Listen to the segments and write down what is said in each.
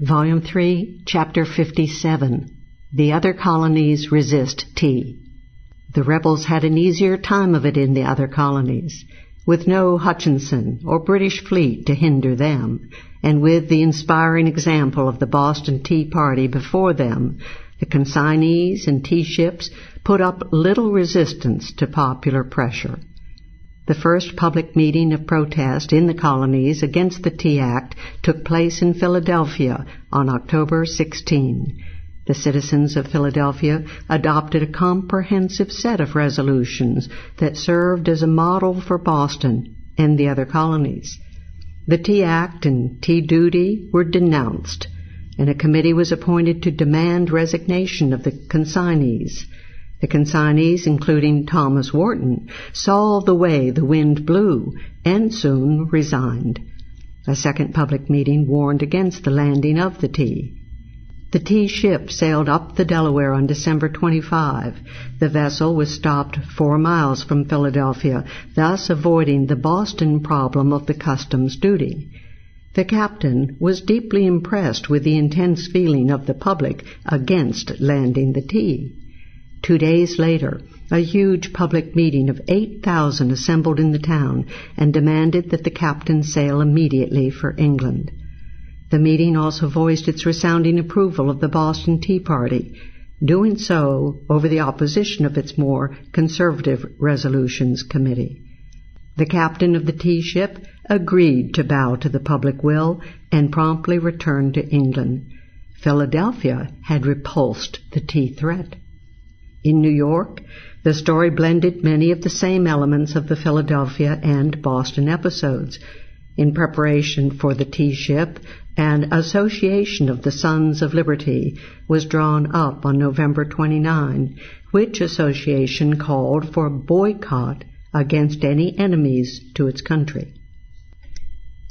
Volume 3, Chapter 57, The Other Colonies Resist Tea. The rebels had an easier time of it in the other colonies, with no Hutchinson or British fleet to hinder them, and with the inspiring example of the Boston Tea Party before them. The consignees and tea ships put up little resistance to popular pressure. The first public meeting of protest in the colonies against the Tea Act took place in Philadelphia on October 16. The citizens of Philadelphia adopted a comprehensive set of resolutions that served as a model for Boston and the other colonies. The Tea Act and tea duty were denounced, and a committee was appointed to demand resignation of the consignees. The consignees, including Thomas Wharton, saw the way the wind blew and soon resigned. A second public meeting warned against the landing of the tea. The tea ship sailed up the Delaware on December 25. The vessel was stopped 4 miles from Philadelphia, thus avoiding the Boston problem of the customs duty. The captain was deeply impressed with the intense feeling of the public against landing the tea. 2 days later, a huge public meeting of 8,000 assembled in the town and demanded that the captain sail immediately for England. The meeting also voiced its resounding approval of the Boston Tea Party, doing so over the opposition of its more conservative resolutions committee. The captain of the tea ship agreed to bow to the public will and promptly returned to England. Philadelphia had repulsed the tea threat. In New York, the story blended many of the same elements of the Philadelphia and Boston episodes. In preparation for the tea ship, an association of the Sons of Liberty was drawn up on November 29, which association called for a boycott against any enemies to its country.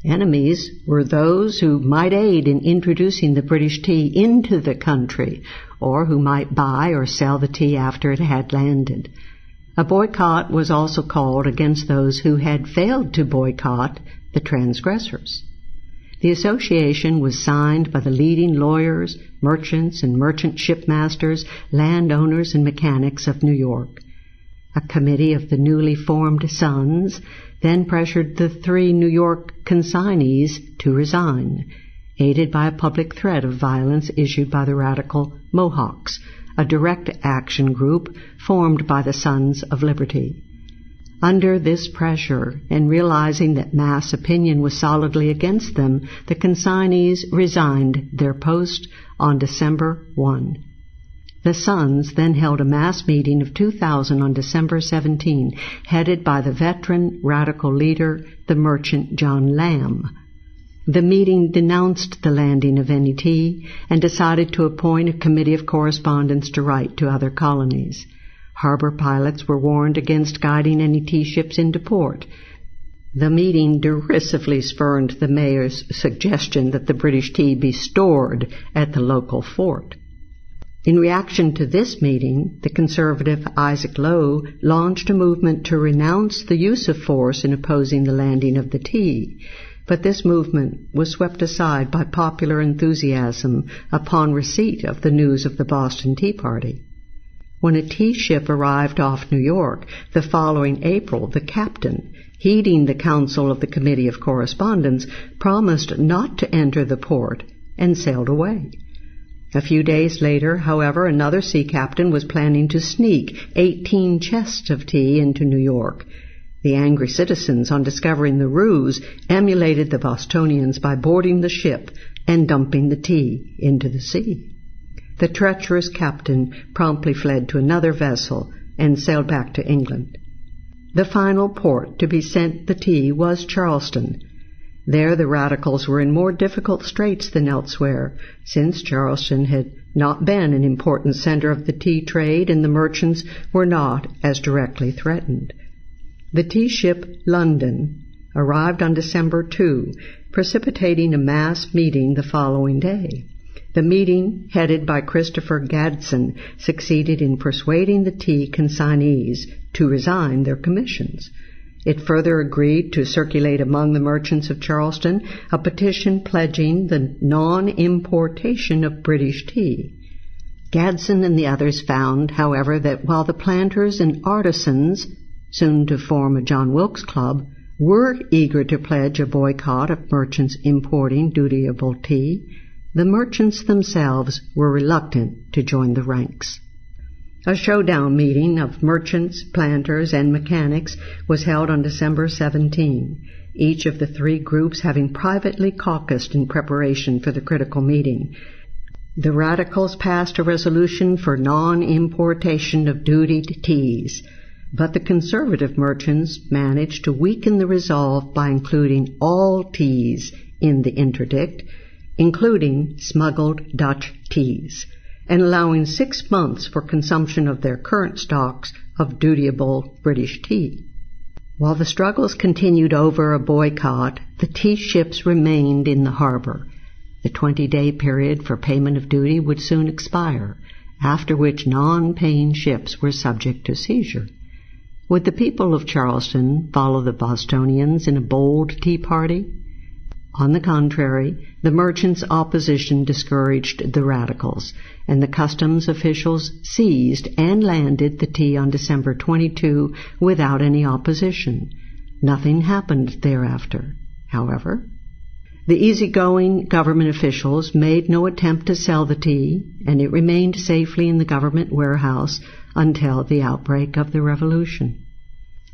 Enemies were those who might aid in introducing the British tea into the country, or who might buy or sell the tea after it had landed. A boycott was also called against those who had failed to boycott, the transgressors. The association was signed by the leading lawyers, merchants, and merchant shipmasters, landowners, and mechanics of New York. A committee of the newly formed Sons then pressured the 3 New York consignees to resign, aided by a public threat of violence issued by the radical Mohawks, a direct action group formed by the Sons of Liberty. Under this pressure, and realizing that mass opinion was solidly against them, the consignees resigned their post on December 1. The Sons then held a mass meeting of 2,000 on December 17, headed by the veteran radical leader, the merchant John Lamb. The meeting denounced the landing of any tea and decided to appoint a committee of correspondence to write to other colonies. Harbor pilots were warned against guiding any tea ships into port. The meeting derisively spurned the mayor's suggestion that the British tea be stored at the local fort. In reaction to this meeting, the conservative Isaac Low launched a movement to renounce the use of force in opposing the landing of the tea, but this movement was swept aside by popular enthusiasm upon receipt of the news of the Boston Tea Party. When a tea ship arrived off New York the following April, the captain, heeding the counsel of the Committee of Correspondence, promised not to enter the port and sailed away. A few days later, however, another sea captain was planning to sneak 18 chests of tea into New York. The angry citizens, on discovering the ruse, emulated the Bostonians by boarding the ship and dumping the tea into the sea. The treacherous captain promptly fled to another vessel and sailed back to England. The final port to be sent the tea was Charleston. There the radicals were in more difficult straits than elsewhere, since Charleston had not been an important center of the tea trade and the merchants were not as directly threatened. The tea ship London arrived on December 2, precipitating a mass meeting the following day. The meeting, headed by Christopher Gadsden, succeeded in persuading the tea consignees to resign their commissions. It further agreed to circulate among the merchants of Charleston a petition pledging the non-importation of British tea. Gadsden and the others found, however, that while the planters and artisans, soon to form a John Wilkes Club, were eager to pledge a boycott of merchants importing dutiable tea, the merchants themselves were reluctant to join the ranks. A showdown meeting of merchants, planters, and mechanics was held on December 17, each of the three groups having privately caucused in preparation for the critical meeting. The Radicals passed a resolution for non-importation of dutied teas, but the conservative merchants managed to weaken the resolve by including all teas in the interdict, including smuggled Dutch teas, and allowing 6 months for consumption of their current stocks of dutiable British tea. While the struggles continued over a boycott, the tea ships remained in the harbor. The 20-day period for payment of duty would soon expire, after which non-paying ships were subject to seizure. Would the people of Charleston follow the Bostonians in a bold tea party? On the contrary, the merchants' opposition discouraged the Radicals, and the customs officials seized and landed the tea on December 22 without any opposition. Nothing happened thereafter, however. The easygoing government officials made no attempt to sell the tea, and it remained safely in the government warehouse until the outbreak of the Revolution.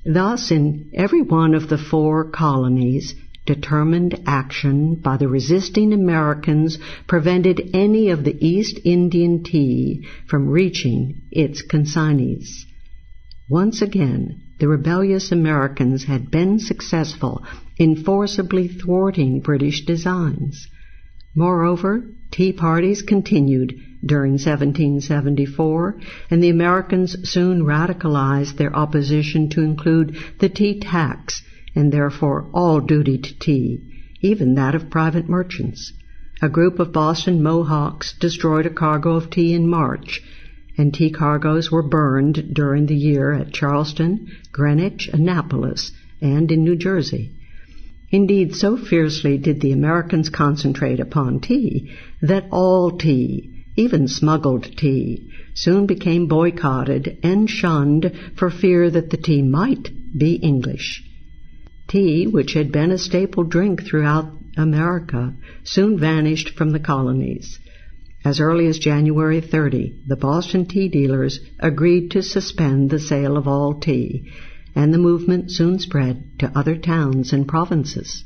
Thus, in every one of the 4 colonies, determined action by the resisting Americans prevented any of the East Indian tea from reaching its consignees. Once again, the rebellious Americans had been successful in forcibly thwarting British designs. Moreover, tea parties continued during 1774, and the Americans soon radicalized their opposition to include the tea tax, and therefore all dutied tea, even that of private merchants. A group of Boston Mohawks destroyed a cargo of tea in March, and tea cargoes were burned during the year at Charleston, Greenwich, Annapolis, and in New Jersey. Indeed, so fiercely did the Americans concentrate upon tea that all tea, even smuggled tea, soon became boycotted and shunned for fear that the tea might be English. Tea, which had been a staple drink throughout America, soon vanished from the colonies. As early as January 30, the Boston tea dealers agreed to suspend the sale of all tea, and the movement soon spread to other towns and provinces.